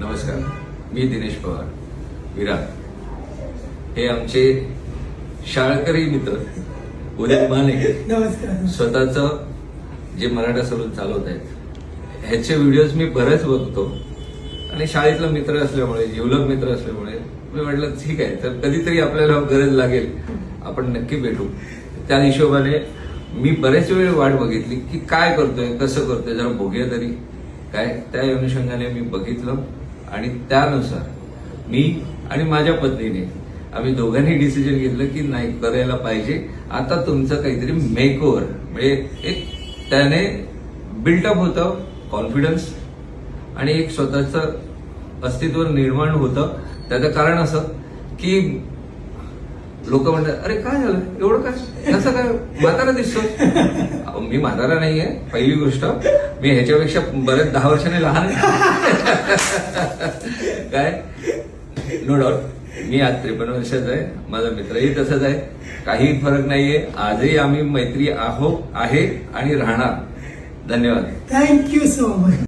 नमस्कार, मी दिनेश पवार विरार. हे आमचे शाळकरी मित्र उदित माने नमस्कार. स्वतःचं जे मराठा सलून चालवत आहेत ह्याचे व्हिडिओज मी बरेच बघतो आणि शाळेतला मित्र असल्यामुळे, जिवलग मित्र असल्यामुळे मी म्हटलं ठीक आहे, तर कधीतरी आपल्याला गरज लागेल, आपण नक्की भेटू. त्या हिशोबाने मी बरेच वेळ वाट बघितली की काय करतोय, कसं करतोय, जरा बघूया तरी काय. त्या अनुषंगाने मी बघितलं आणि त्यानुसार मी आणि माझ्या पत्नीने आम्ही दोघांनी डिसिजन घेतलं की नाही, करायला पाहिजे. आता तुमचं काहीतरी मेकओव्हर, म्हणजे एक त्याने बिल्टअप होतं कॉन्फिडन्स आणि एक स्वतःचं अस्तित्व निर्माण होतं. त्याचं कारण असं की लोक म्हणतात, अरे काय झालं, एवढं काय, कसं काय म्हातारा दिसतो. मी म्हातारा नाहीये, पहिली गोष्ट. मी ह्याच्यापेक्षा बरेच 10 वर्षांनी लहान काय, नो डाऊट. मी आज 53 वर्षाचा आहे, माझा मित्रही तसंच आहे, काही फरक नाहीये. आजही आम्ही मैत्री आहे आणि राहणार. धन्यवाद. Thank you so much.